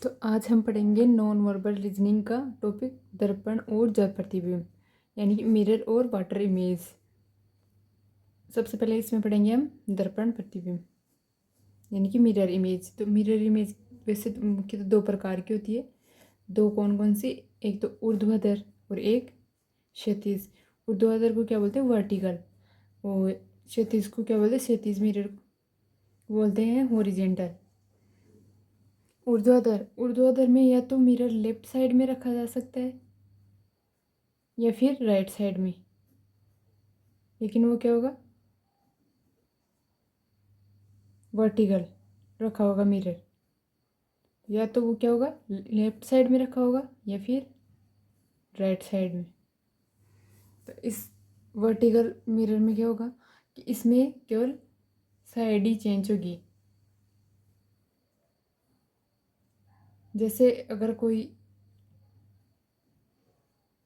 तो आज हम पढ़ेंगे नॉन वर्बल रीजनिंग का टॉपिक दर्पण और जल प्रतिबिंब यानी कि मिरर और वाटर इमेज। सबसे पहले इसमें पढ़ेंगे हम दर्पण प्रतिबिंब यानी कि मिरर इमेज। तो मिरर इमेज वैसे तो मुख्यतः दो प्रकार की होती है। दो कौन कौन सी? एक तो ऊर्ध्वाधर और एक क्षैतिज। ऊर्ध्वाधर को क्या बोलते हैं? वर्टिकल। और क्षैतिज को क्या बोलते हैं? क्षैतिज मिरर बोलते हैं हॉरिजेंटल। ऊर्ध्वाधर में या तो मिरर लेफ्ट साइड में रखा जा सकता है या फिर राइट साइड में, लेकिन वो क्या होगा? वर्टिकल रखा होगा मिरर। या तो वो क्या होगा? लेफ्ट साइड में रखा होगा या फिर राइट साइड में। तो इस वर्टिकल मिरर में क्या होगा कि इसमें केवल साइड ही चेंज होगी। जैसे अगर कोई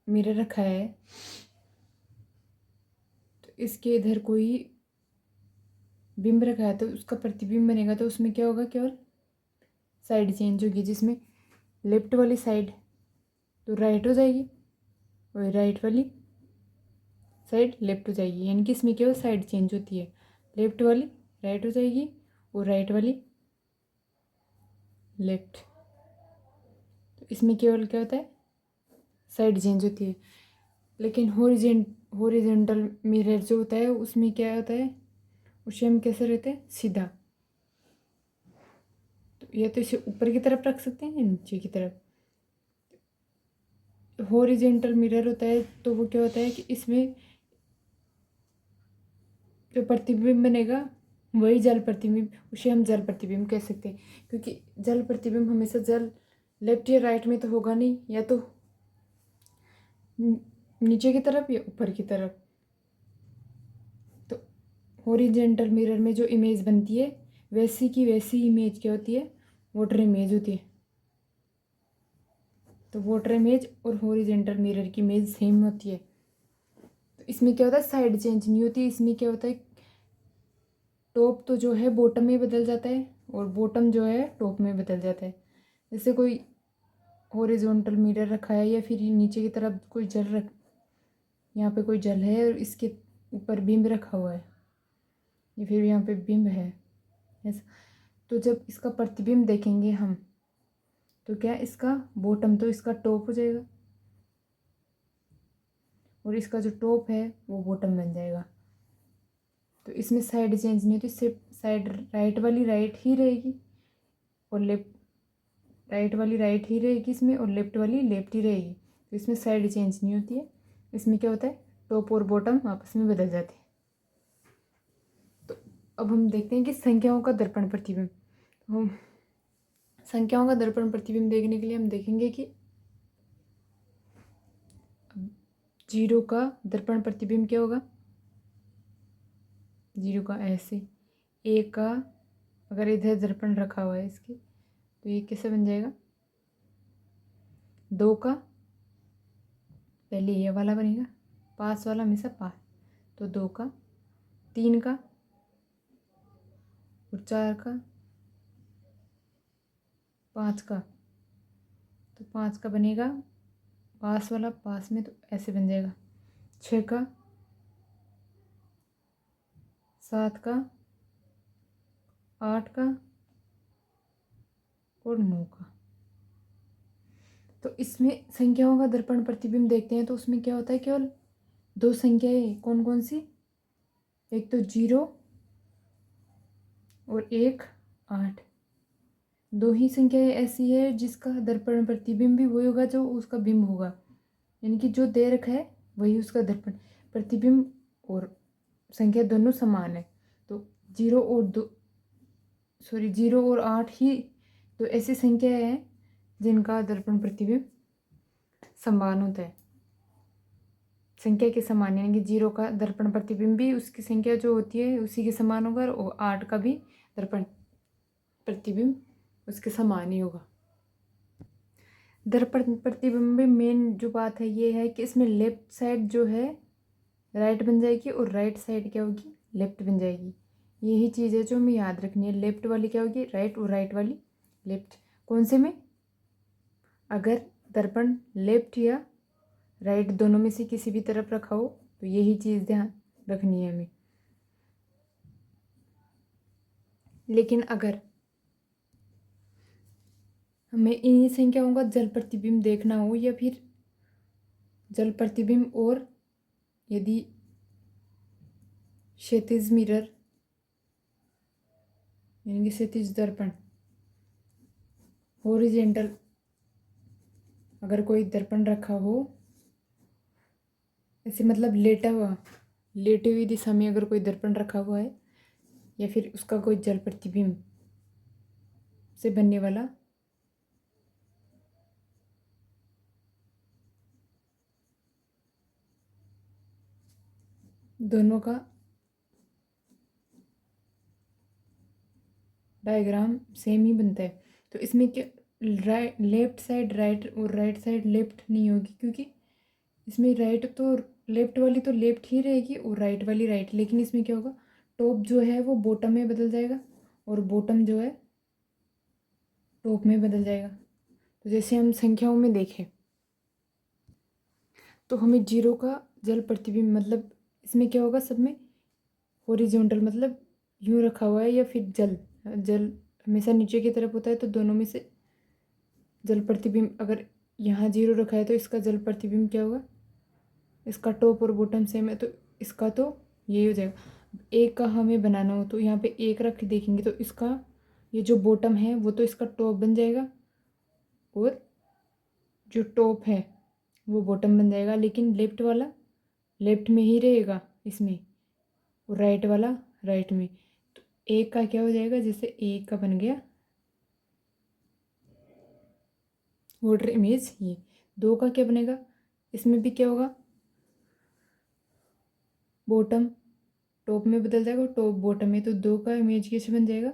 मिरर रखा है तो इसके इधर कोई बिंब रखा है तो उसका प्रतिबिंब बनेगा, तो उसमें क्या होगा? केवल साइड चेंज होगी, जिसमें लेफ्ट वाली साइड तो राइट हो जाएगी और राइट वाली साइड लेफ्ट हो जाएगी। यानी कि इसमें केवल साइड चेंज होती है, लेफ्ट वाली राइट हो जाएगी और राइट वाली लेफ्ट। तो इसमें केवल क्या होता है? साइड चेंज होती है। लेकिन हॉरिजेंटल मिरर जो होता है उसमें क्या होता है? उसे हम कैसे रहते हैं? सीधा। तो या तो इसे ऊपर की तरफ रख सकते हैं या नीचे की तरफ। हॉरिजेंटल मिरर होता है तो वो क्या होता है कि इसमें जो प्रतिबिंब बनेगा वही जल प्रतिबिंब, उसे हम जल प्रतिबिंब कह सकते हैं। क्योंकि जल प्रतिबिंब हमेशा जल लेफ्ट या राइट में तो होगा नहीं, या तो नीचे की तरफ या ऊपर की तरफ। तो हॉरिजेंटल मिरर में जो इमेज बनती है वैसी की वैसी इमेज क्या होती है? वाटर इमेज होती है। तो वाटर इमेज और हॉरिजेंटल मिरर की इमेज सेम होती है। तो इसमें क्या होता है? साइड चेंज नहीं होती। इसमें क्या होता है? टॉप तो जो है बॉटम में बदल जाता है और बॉटम जो है टॉप में बदल जाता है। जैसे कोई हॉरिजॉन्टल मिरर रखा है या फिर नीचे की तरफ कोई जल रख, यहाँ पे कोई जल है और इसके ऊपर बिंब रखा हुआ है या फिर यहाँ पे बिंब है ऐसा। तो जब इसका प्रतिबिंब देखेंगे हम तो क्या इसका बॉटम तो इसका टॉप हो जाएगा और इसका जो टॉप है वो बॉटम बन जाएगा। तो इसमें साइड चेंज नहीं होती, सिर्फ साइड राइट वाली राइट ही रहेगी और लेफ्ट राइट वाली राइट ही रहेगी इसमें, और लेफ्ट वाली लेफ्ट ही रहेगी। तो इसमें साइड चेंज नहीं होती है। इसमें क्या होता है? टॉप और बॉटम आपस में बदल जाते हैं। तो अब हम देखते हैं कि संख्याओं का दर्पण प्रतिबिंब। हम संख्याओं का दर्पण प्रतिबिंब देखने के लिए हम देखेंगे कि 0 का दर्पण प्रतिबिंब क्या होगा? 0 का ऐसे। 1 का अगर इधर दर्पण रखा हुआ है इसके तो ये कैसे बन जाएगा? 2 का पहले ये वाला बनेगा, पास वाला हमेशा पास, तो 2 का। 3 का और 4 का, 5 का, तो 5 का बनेगा पास वाला पास में, तो ऐसे बन जाएगा। 6 का, 7 का, 8 का और 9 का। तो इसमें संख्याओं का दर्पण प्रतिबिंब देखते हैं तो उसमें क्या होता है? केवल दो संख्याएं। कौन कौन सी? एक तो 0 और एक 8। दो ही संख्याएं ऐसी है जिसका दर्पण प्रतिबिंब भी वही होगा जो उसका बिंब होगा। यानी कि जो दे रखा है वही उसका दर्पण प्रतिबिंब और संख्या दोनों समान है। तो 0 और 2 0 और 8 ही तो ऐसी संख्याएं हैं जिनका दर्पण प्रतिबिंब समान होता है, संख्या के समान। यानी कि 0 का दर्पण प्रतिबिंब भी उसकी संख्या जो होती है उसी के समान होगा और 8 का भी दर्पण प्रतिबिंब उसके समान ही होगा। दर्पण प्रतिबिंब में मेन जो बात है ये है कि इसमें लेफ्ट साइड जो है राइट बन जाएगी और राइट साइड क्या होगी? लेफ्ट बन जाएगी। यही चीज़ है जो हमें याद रखनी है। लेफ्ट वाली क्या होगी? राइट और राइट वाली लेफ्ट। कौन से में? अगर दर्पण लेफ्ट या राइट दोनों में से किसी भी तरफ रखा हो तो यही चीज़ ध्यान रखनी है हमें। लेकिन अगर हमें इन्हीं संख्याओं का जल प्रतिबिंब देखना हो या फिर जल प्रतिबिंब और यदि क्षैतिज मिरर यानी कि क्षैतिज दर्पण हॉरिजेंटल अगर कोई दर्पण रखा हो ऐसे मतलब लेटे हुई दिशा में अगर कोई दर्पण रखा हुआ है या फिर उसका कोई जल प्रतिबिंब से बनने वाला दोनों का डायग्राम सेम ही बनता है। तो इसमें क्या लेफ्ट साइड राइट और राइट साइड लेफ्ट नहीं होगी, क्योंकि इसमें राइट तो लेफ्ट वाली तो लेफ्ट ही रहेगी और राइट वाली राइट, लेकिन इसमें क्या होगा टॉप जो है वो बॉटम में बदल जाएगा और बॉटम जो है टॉप में बदल जाएगा। तो जैसे हम संख्याओं में देखें तो हमें जीरो का जल प्रतिबिंब मतलब इसमें क्या होगा सब में हॉरिजॉन्टल मतलब यूँ रखा हुआ है या फिर जल जल हमेशा नीचे की तरफ होता है, तो दोनों में से जल प्रतिबिंब अगर यहाँ जीरो रखा है तो इसका जल प्रतिबिंब क्या होगा, इसका टॉप और बॉटम सेम है तो इसका तो यही हो जाएगा। एक का हमें बनाना हो तो यहाँ पे एक रख के देखेंगे तो इसका ये जो बॉटम है वो तो इसका टॉप बन जाएगा और जो टॉप है वो बॉटम बन जाएगा, लेकिन लेफ्ट वाला लेफ्ट में ही रहेगा इसमें और राइट वाला राइट में। तो एक का क्या हो जाएगा, जैसे एक का बन गया वाटर इमेज, ये दो का क्या बनेगा, इसमें भी क्या होगा बॉटम टॉप में बदल जाएगा और टॉप बॉटम में, तो दो का इमेज कैसे बन जाएगा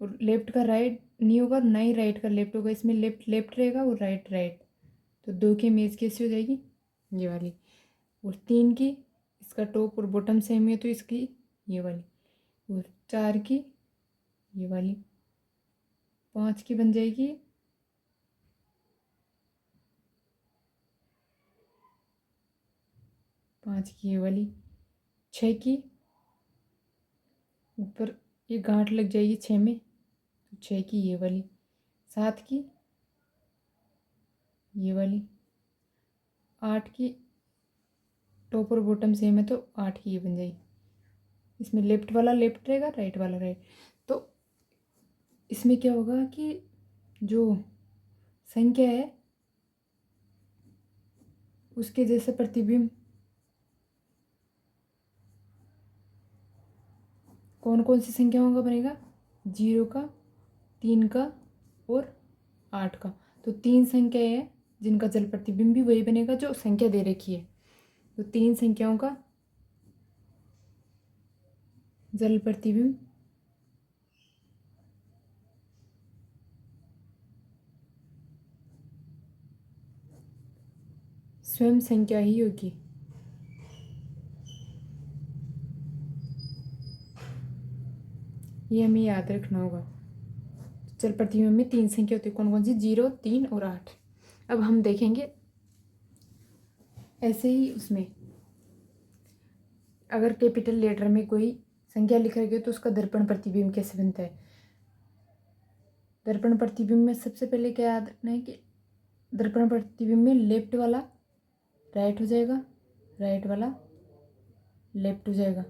और लेफ्ट का राइट नहीं होगा ना ही राइट का लेफ्ट होगा, इसमें लेफ्ट लेफ्ट रहेगा और राइट राइट, तो दो की इमेज कैसी हो जाएगी ये वाली। और तीन की इसका टॉप और बॉटम सेम है तो इसकी ये वाली, और चार की ये वाली, पाँच की बन जाएगी पाँच की ये वाली, छः की ऊपर ये गांठ लग जाएगी छः में तो छः की ये वाली, सात की ये वाली, आठ की टॉप और बॉटम सेम है तो आठ की ये बन जाएगी। इसमें लेफ्ट वाला लेफ्ट रहेगा राइट वाला राइट। तो इसमें क्या होगा कि जो संख्या है उसके जैसे प्रतिबिंब कौन कौन सी संख्याओं का बनेगा, जीरो का, तीन का और आठ का। तो तीन संख्याएं हैं जिनका जल प्रतिबिंब भी वही बनेगा जो संख्या दे रखी है। तो तीन संख्याओं का जल प्रतिबिंब स्वयं संख्या ही होगी। ये हमें याद रखना होगा। जल प्रतिबिंब में तीन संख्या होती है, कौन कौन सी, जीरो, तीन और आठ। अब हम देखेंगे ऐसे ही उसमें अगर कैपिटल लेटर में कोई संख्या लिखा गया तो उसका दर्पण प्रतिबिंब कैसे बनता है। दर्पण प्रतिबिंब में सबसे पहले क्या याद रखना है कि दर्पण प्रतिबिंब में लेफ्ट वाला राइट हो जाएगा, राइट वाला लेफ्ट हो जाएगा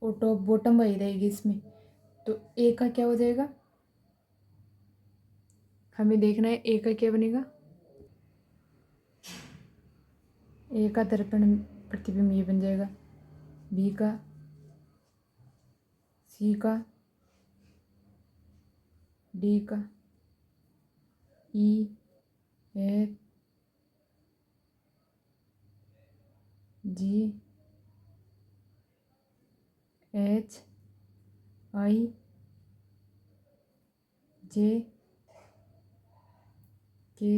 और टॉप बॉटम वही रहेगी इसमें। तो ए का क्या हो जाएगा, हमें देखना है ए का क्या बनेगा। ए का दर्पण प्रतिबिंब ये बन जाएगा, बी का, सी का, डी का, ई, एफ, जी, एच, आई, जे, के,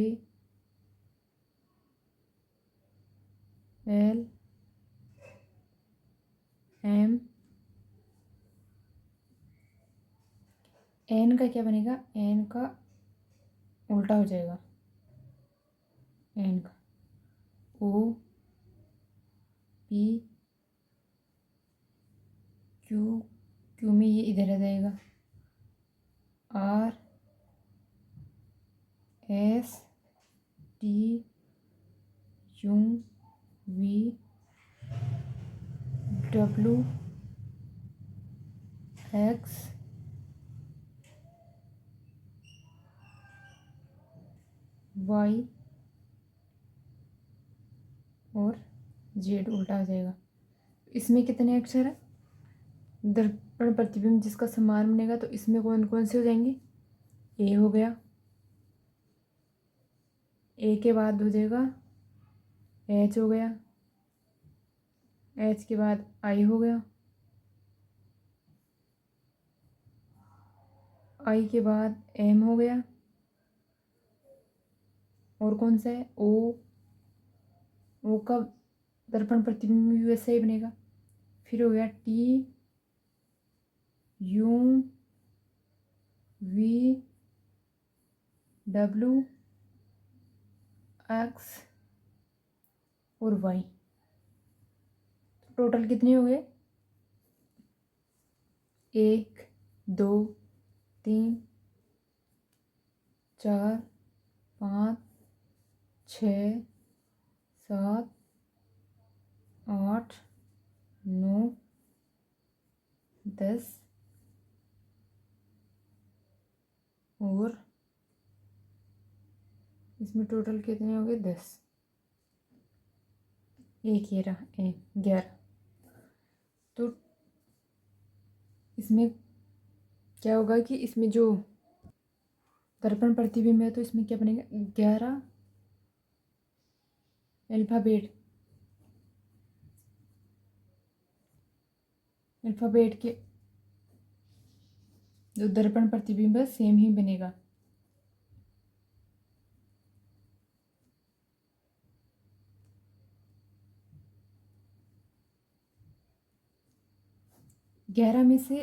एल, एम, एन का क्या बनेगा, एन का उल्टा हो जाएगा एन का। ओ पी क्यू, क्यू में ये इधर आ जाएगा। R S T U V W X Y और जेड उल्टा हो जाएगा। इसमें कितने अक्षर है? दर्पण प्रतिबिंब जिसका समान बनेगा, तो इसमें कौन कौन से हो जाएंगे? ए हो गया, ए के बाद हो जाएगा एच हो गया, एच के बाद आई हो गया, आई के बाद एम हो गया, और कौन सा है? ओ, ओ का दर्पण प्रतिबिंब भी वैसे ही बनेगा। फिर हो गया T U V W X और वाई। टोटल कितने हो गए? 1 2 3 4 5 6 7 8 9 10 और इसमें टोटल कितने हो गए? 10। एक ये रहा 11। तो इसमें क्या होगा कि इसमें जो दर्पण प्रतिबिंब है, तो इसमें क्या बनेगा? 11 अल्फ़ाबेट के जो दर्पण प्रतिबिंब है सेम ही बनेगा। ग्यारह में से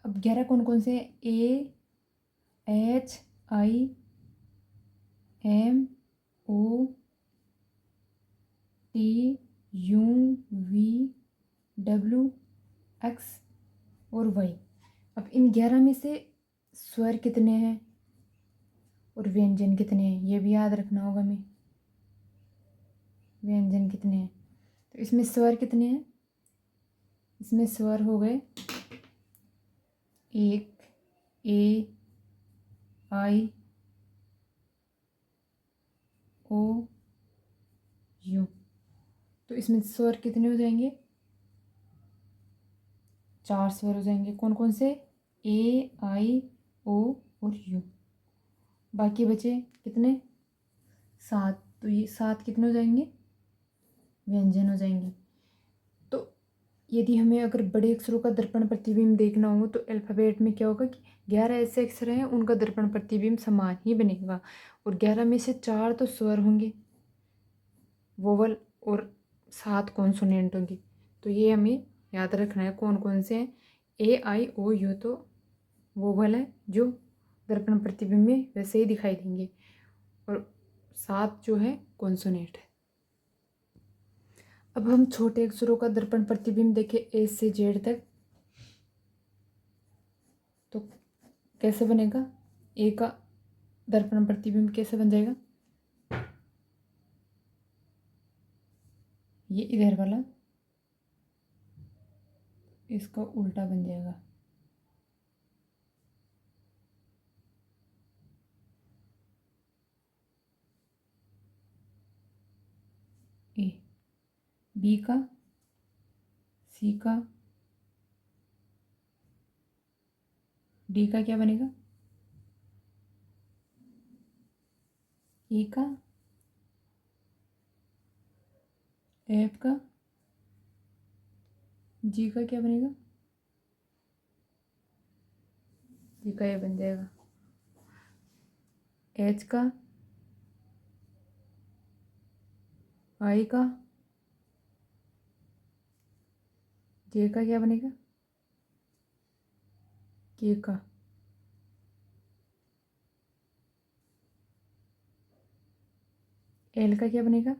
अब 11 कौन कौन से? A H I M O T U V W X और वाई। अब इन 11 में से स्वर कितने हैं और व्यंजन कितने हैं, ये भी याद रखना होगा हमें। व्यंजन कितने हैं? तो इसमें स्वर कितने हैं? इसमें स्वर हो गए 1 ए आई ओ यू। तो इसमें स्वर कितने हो जाएंगे? 4 स्वर हो जाएंगे। कौन कौन से? ए आई ओ और यू। बाकी बचे कितने? 7। तो ये 7 कितने हो जाएंगे? व्यंजन हो जाएंगे। तो यदि हमें अगर बड़े अक्षरों का दर्पण प्रतिबिंब देखना हो, तो अल्फ़ाबेट में क्या होगा कि 11 ऐसे अक्षर हैं, उनका दर्पण प्रतिबिंब समान ही बनेगा। और 11 में से 4 तो स्वर होंगे, वोवल, और 7 कॉन्सोनेंट होंगी। तो ये हमें याद रखना है कौन कौन से हैं। ए आई ओ यू तो वोवल है जो दर्पण प्रतिबिंब में वैसे ही दिखाई देंगे, और 7 जो है कॉन्सोनेंट है। अब हम छोटे अक्षरों का दर्पण प्रतिबिंब देखें ए से जेड तक, तो कैसे बनेगा? ए का दर्पण प्रतिबिंब कैसे बन जाएगा? ये इधर वाला इसका उल्टा बन जाएगा। ए, बी का, सी का, डी का क्या बनेगा? ई का, एफ का, जी का क्या बनेगा? जी का ये बन जाएगा। एच का, आई का, जे का क्या बनेगा? के का। एल का क्या बनेगा,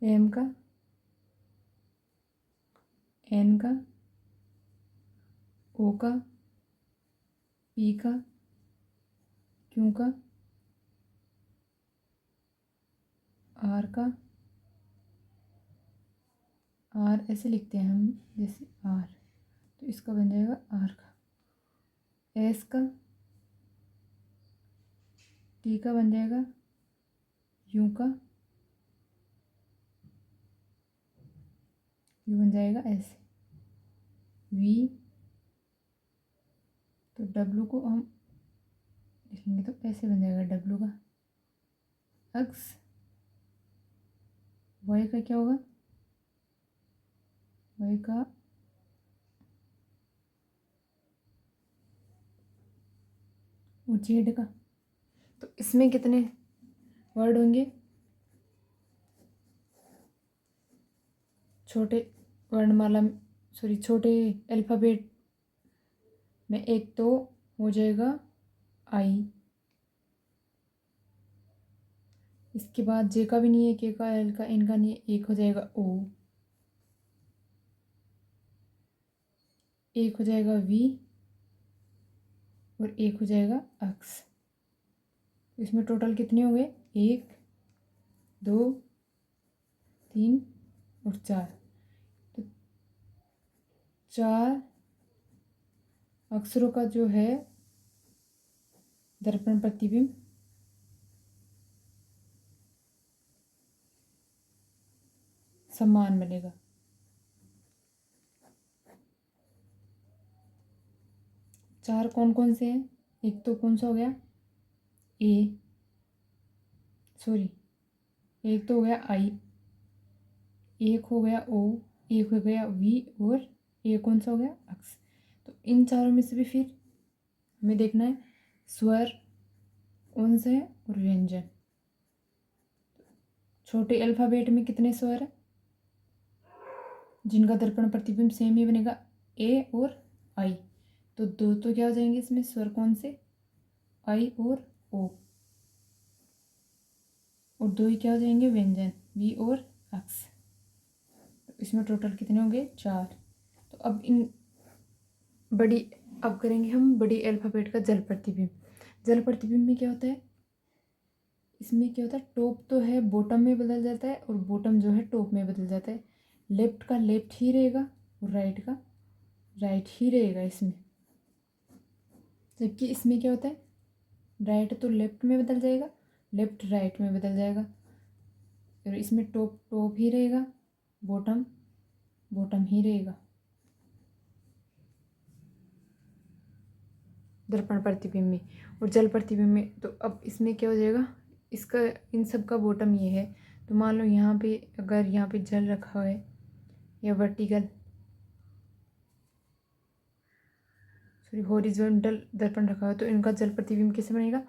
एम का, एन का, ओ का, पी का, क्यू का, आर का, आर ऐसे लिखते हैं हम जैसे आर, तो इसका बन जाएगा आर का, एस का, टी का बन जाएगा यू का, यू बन जाएगा ऐसे, वी, तो डब्लू को हम लिखेंगे तो ऐसे बन जाएगा डब्लू का, एक्स, वाई का क्या होगा, वाई का जेड का। तो इसमें कितने वर्ड होंगे, छोटे वर्णमाला, सॉरी छोटे अल्फ़ाबेट में एक तो हो जाएगा आई, इसके बाद जे का भी नहीं है, के का, एल का, एन का नहीं है, एक हो जाएगा ओ, एक हो जाएगा वी, और एक हो जाएगा एक्स। तो इसमें टोटल कितने हो गए, एक, दो, तीन और चार, तो चार अक्षरों का जो है दर्पण प्रतिबिंब समान बनेगा। चार कौन कौन से हैं, एक तो कौन सा हो गया ए, सॉरी एक तो हो गया आई, एक हो गया ओ, एक हो गया वी, और एक कौन सा हो गया एक्स। तो इन चारों में से भी फिर हमें देखना है स्वर कौन से है और व्यंजन। छोटे अल्फ़ाबेट में कितने स्वर है जिनका दर्पण प्रतिबिंब सेम ही बनेगा, ए और आई, तो दो तो क्या हो जाएंगे इसमें स्वर कौन से, आई और ओ, और दो ही क्या हो जाएंगे व्यंजन, वी और एक्स। तो इसमें टोटल कितने होंगे, चार। तो अब बड़ी अब करेंगे हम बड़ी अल्फ़ाबेट का जल प्रतिबिंब। जल प्रतिबिंब में क्या होता है, इसमें क्या होता है टॉप तो है बॉटम में बदल जाता है और बॉटम जो है टॉप में बदल जाता है, लेफ्ट का लेफ्ट ही रहेगा और राइट का राइट ही रहेगा इसमें। जबकि इसमें क्या होता है राइट तो लेफ्ट में बदल जाएगा, लेफ्ट राइट में बदल जाएगा, और इसमें टॉप टॉप ही रहेगा, बॉटम बॉटम ही रहेगा दर्पण प्रतिबिंब में। और जल प्रतिबिंब में तो अब इसमें क्या हो जाएगा, इसका इन सब का बॉटम ये है, तो मान लो यहाँ पे अगर यहाँ पे जल रखा है या वर्टिकल सॉरी हॉरिजॉन्टल दर्पण रखा है, तो इनका जल प्रतिबिंब कैसे बनेगा,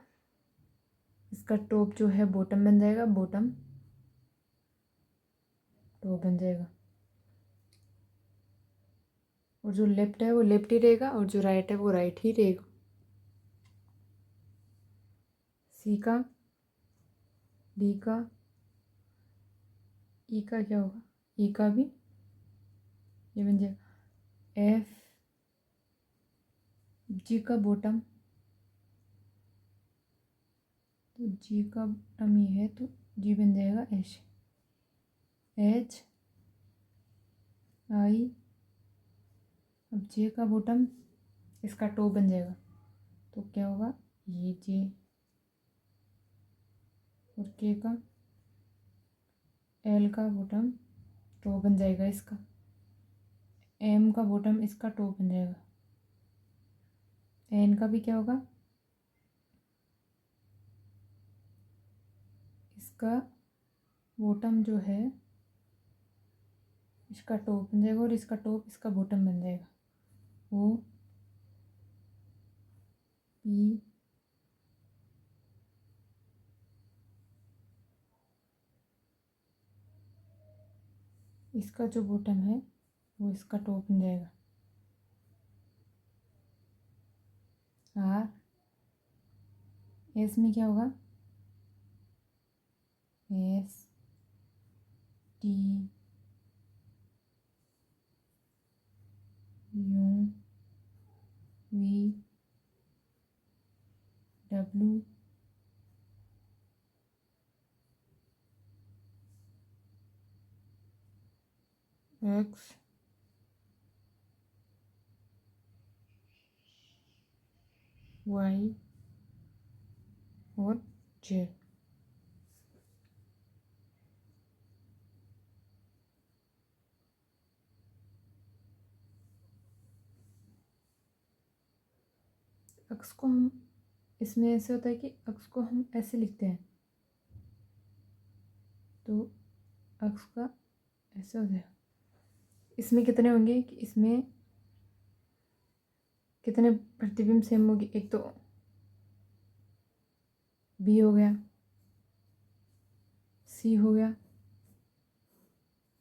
इसका टॉप जो है बॉटम बन जाएगा, बॉटम टॉप बन जाएगा, और जो लेफ्ट है वो लेफ्ट ही रहेगा और जो राइट है वो राइट ही रहेगा। सी का, डी का, ई का क्या होगा, ई का भी ये बन जाएगा, एफ, जी का बॉटम, तो जी का बॉटम ये है तो जी बन जाएगा एच, एच, आई, अब जे का बॉटम इसका टॉप बन जाएगा, तो क्या होगा ये जे, और के का, एल का बॉटम टॉप बन जाएगा इसका, एम का बॉटम इसका टॉप बन जाएगा, एन का भी क्या होगा इसका बॉटम जो है इसका टॉप बन जाएगा, और इसका टॉप इसका बॉटम बन जाएगा, ओ पी, इसका जो बॉटम है वो इसका टॉप बन जाएगा, आर, एस में क्या होगा, S T U V W X Y और जेड। अक्स को हम, इसमें ऐसे होता है कि अक्स को हम ऐसे लिखते हैं, तो अक्स का ऐसे हो जाएगा। इसमें कितने होंगे कि इसमें कितने प्रतिबिंब सेम होगी, एक तो बी हो गया, सी हो गया,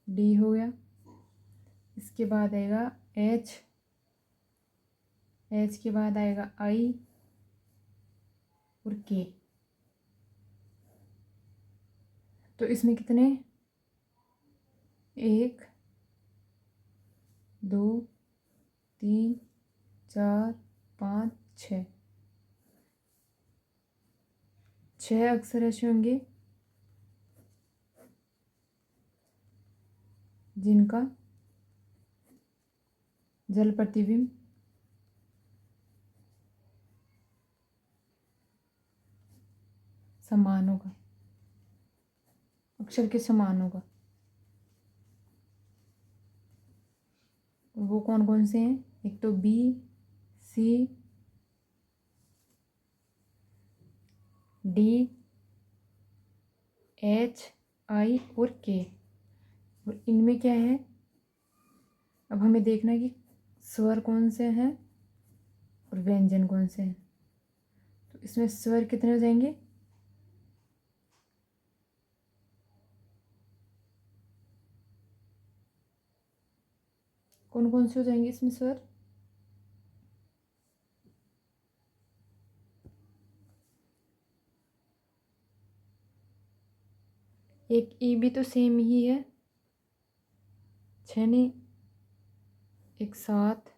डी हो गया, इसके बाद आएगा एच, एच के बाद आएगा आई और के। तो इसमें कितने, एक, दो, तीन, चार, पाँच, छः, छः अक्सर ऐसे होंगे जिनका जल प्रतिबिंब समान होगा, अक्षर के समान होगा। वो कौन कौन से हैं, एक तो बी, सी, डी, एच, आई और के। और इनमें क्या है, अब हमें देखना है कि स्वर कौन से हैं और व्यंजन कौन से हैं। तो इसमें स्वर कितने हो जाएंगे, कौन कौन से हो जाएंगे इसमें स्वर, एक ई भी तो सेम ही है, छः नहीं, एक सात,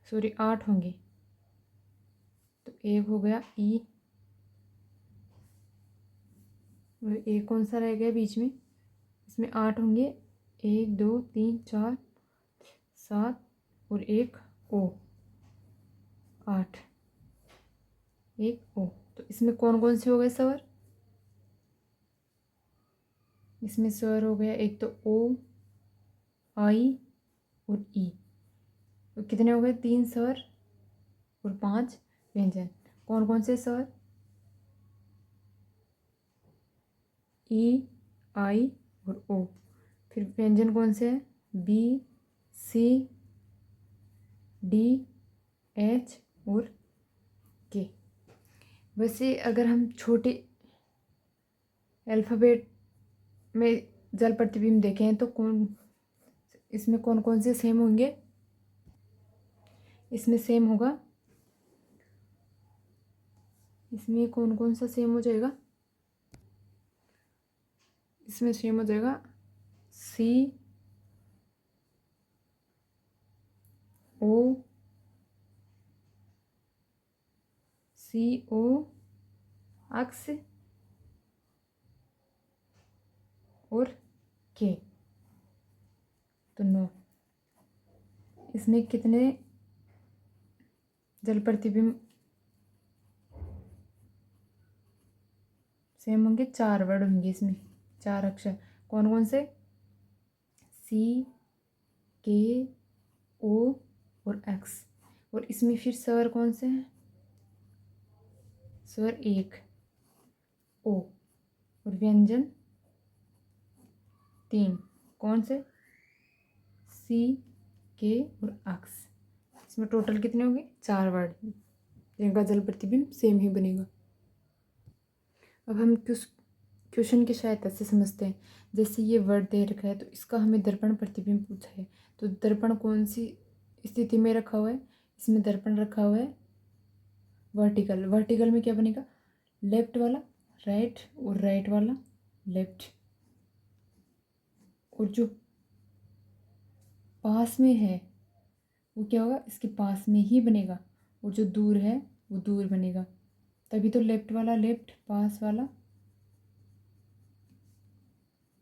सॉरी 8 होंगे। तो एक हो गया ई, और एक कौन सा रह गया बीच में, इसमें 8 होंगे, 1 2 3 4 7 और एक ओ, 8, एक ओ। तो इसमें कौन कौन से हो गए स्वर, इसमें स्वर हो गया एक तो ओ, आई और ई। तो कितने हो गए, 3 स्वर और 5 व्यंजन। कौन कौन से स्वर, ई, आई और ओ। फिर व्यंजन कौन से हैं, बी, सी, डी, एच और के। वैसे अगर हम छोटे अल्फ़ाबेट में जल प्रतिबिंब देखें तो इसमें कौन कौन से सेम होंगे, इसमें सेम होगा, इसमें कौन कौन सा सेम हो जाएगा, इसमें सेम हो जाएगा सी, ओ, सी ओ, अक्स और के। तो 9। इसमें कितने जल प्रतिबिंब सेम होंगे, 4 वर्ड होंगे इसमें, 4 अक्षर। कौन कौन से, सी, के, ओ और एक्स। और इसमें फिर स्वर कौन से हैं, स्वर एक, ओ, और व्यंजन 3, कौन से, सी, के और अक्स। इसमें टोटल कितने होंगे, 4 वर्ड जिनका जल प्रतिबिंब सेम ही बनेगा। अब हम क्वेश्चन की सहायता से समझते हैं। जैसे ये वर्ड दे रखा है तो इसका हमें दर्पण प्रतिबिंब पूछा है, तो दर्पण कौन सी स्थिति में रखा हुआ है, इसमें दर्पण रखा हुआ है वर्टिकल। वर्टिकल में क्या बनेगा, लेफ्ट वाला राइट और राइट वाला लेफ्ट, और जो पास में है वो क्या होगा, इसके पास में ही बनेगा, और जो दूर है वो दूर बनेगा। तभी तो लेफ्ट वाला लेफ्ट, पास वाला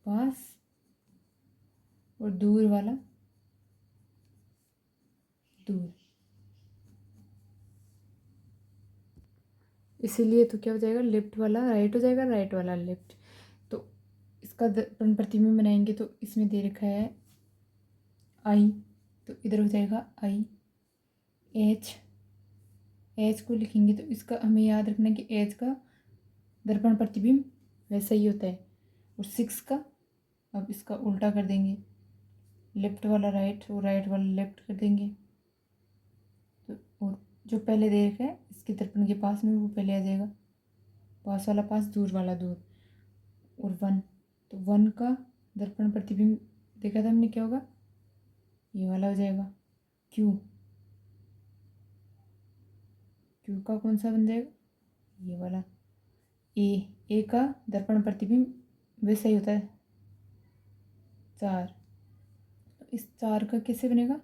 पास, और दूर वाला दूर। इसीलिए तो क्या हो जाएगा, लेफ्ट वाला राइट हो जाएगा, राइट वाला लेफ्ट। तो इसका दर्पण प्रतिबिंब बनाएंगे तो इसमें दे रखा है आई, तो इधर हो जाएगा आई। एच को लिखेंगे तो इसका हमें याद रखना है कि एच का दर्पण प्रतिबिंब वैसा ही होता है। और 6 का, अब इसका उल्टा कर देंगे, लेफ्ट वाला राइट और राइट वाला लेफ्ट कर देंगे। तो और जो पहले दे रखा है इसके दर्पण के पास में वो पहले आ जाएगा, पास वाला पास, दूर वाला दूर। और 1, तो 1 का दर्पण प्रतिबिंब देखा था हमने क्या होगा, ये वाला हो जाएगा। क्यू, क्यू का कौन सा बन जाएगा, ये वाला। ए का दर्पण प्रतिबिंब वैसा ही होता है 4, तो इस 4 का कैसे बनेगा,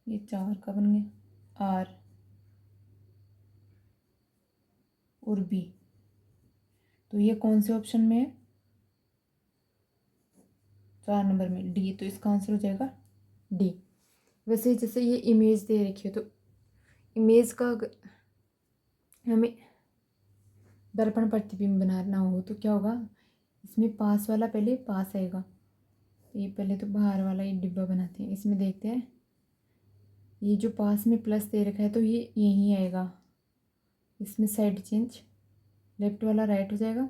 ये 4 का बन गया आर और बी। तो ये कौन से ऑप्शन में है, 4 नंबर में डी, तो इसका आंसर हो जाएगा डी। वैसे जैसे ये इमेज दे रखी है तो इमेज का हमें दर्पण प्रतिबिंब बनाना हो तो क्या होगा, इसमें पास वाला पहले पास आएगा। तो ये पहले तो बाहर वाला ये डिब्बा बनाते हैं, इसमें देखते हैं ये जो पास में प्लस दे रखा है तो ये यहीं आएगा। इसमें साइड चेंज, लेफ्ट वाला राइट हो जाएगा,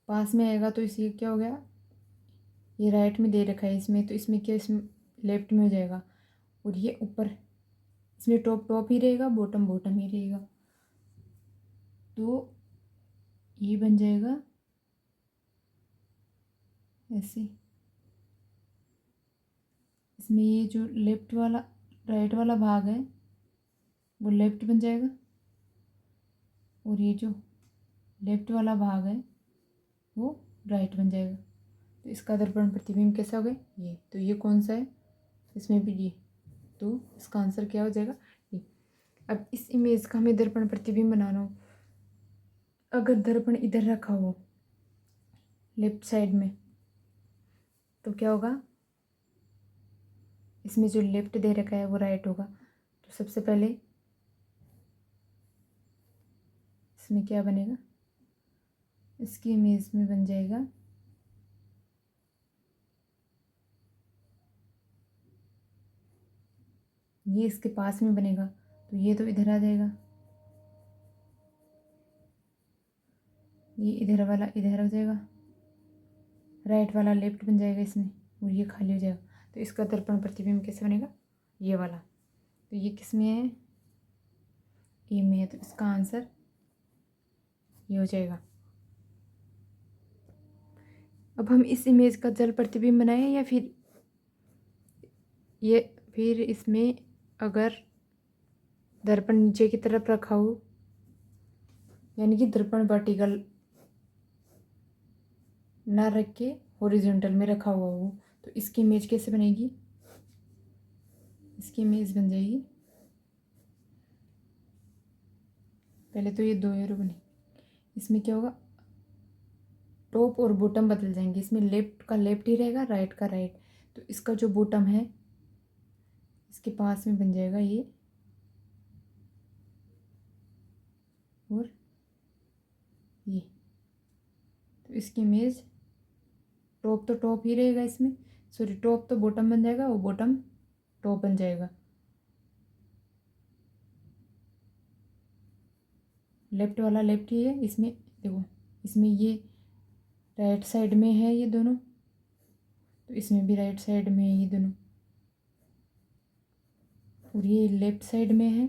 पास में आएगा तो इसी क्या हो गया, ये राइट में दे रखा है इसमें, तो इसमें क्या, इसमें लेफ्ट में हो जाएगा। और ये ऊपर, इसमें टॉप टॉप ही रहेगा, बॉटम बॉटम ही रहेगा। तो ये बन जाएगा ऐसे, इसमें ये जो लेफ्ट वाला राइट वाला भाग है वो लेफ्ट बन जाएगा, और ये जो लेफ्ट वाला भाग है वो राइट बन जाएगा। तो इसका दर्पण प्रतिबिंब कैसा हो गया, ये। तो ये कौन सा है, इसमें भी ये, तो इसका आंसर क्या हो जाएगा, ये। अब इस इमेज का हमें दर्पण प्रतिबिंब बनाना हो, अगर दर्पण इधर रखा हो लेफ्ट साइड में तो क्या होगा, इसमें जो लेफ्ट दे रखा है वो राइट होगा। तो सबसे पहले इसमें क्या बनेगा, इसकी इमेज में बन जाएगा ये, इसके पास में बनेगा तो ये तो इधर आ जाएगा, ये इधर वाला इधर हो जाएगा, राइट वाला लेफ्ट बन जाएगा इसमें, और ये खाली हो जाएगा। तो इसका दर्पण प्रतिबिंब कैसे बनेगा, ये वाला। तो ये किस में है, ए में है, तो इसका आंसर ये हो जाएगा। अब हम इस इमेज का जल प्रतिबिंब बनाएं या फिर ये, फिर इसमें अगर दर्पण नीचे की तरफ रखा हो, यानी कि दर्पण वर्टिकल ना रख के हॉरिजॉन्टल में रखा हुआ हो, तो इसकी इमेज कैसे बनेगी, इसकी इमेज बन जाएगी, पहले तो ये 2 एरो बने, इसमें क्या होगा, टॉप और बॉटम बदल जाएंगे, इसमें लेफ्ट का लेफ्ट ही रहेगा, राइट का राइट। तो इसका जो बॉटम है इसके पास में बन जाएगा ये, और ये। तो इसकी इमेज, टॉप तो टॉप ही रहेगा इसमें, सॉरी टॉप तो बॉटम बन जाएगा, वो बॉटम टॉप बन जाएगा। लेफ्ट वाला लेफ्ट ही है इसमें, देखो इसमें ये राइट साइड में है ये दोनों, तो इसमें भी राइट साइड में है ये दोनों, और ये लेफ्ट साइड में है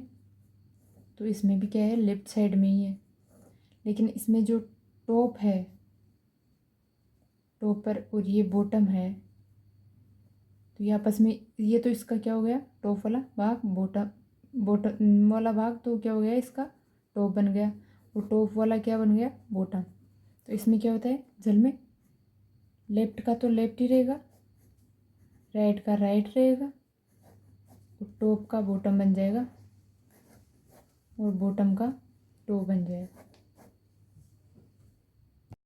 तो इसमें भी क्या है, लेफ्ट साइड में ही है। लेकिन इसमें जो टॉप है, टॉप पर, और ये बॉटम है, तो ये आपस में, ये तो इसका क्या हो गया, टॉप वाला भाग, बॉटम वाला भाग तो क्या हो गया, इसका टॉप बन गया, और टॉप वाला क्या बन गया, बॉटम। तो इसमें क्या होता है जल में, लेफ्ट का तो लेफ्ट ही रहेगा, राइट का राइट रहेगा, और टॉप का बॉटम बन जाएगा, और बॉटम का टॉप बन जाएगा।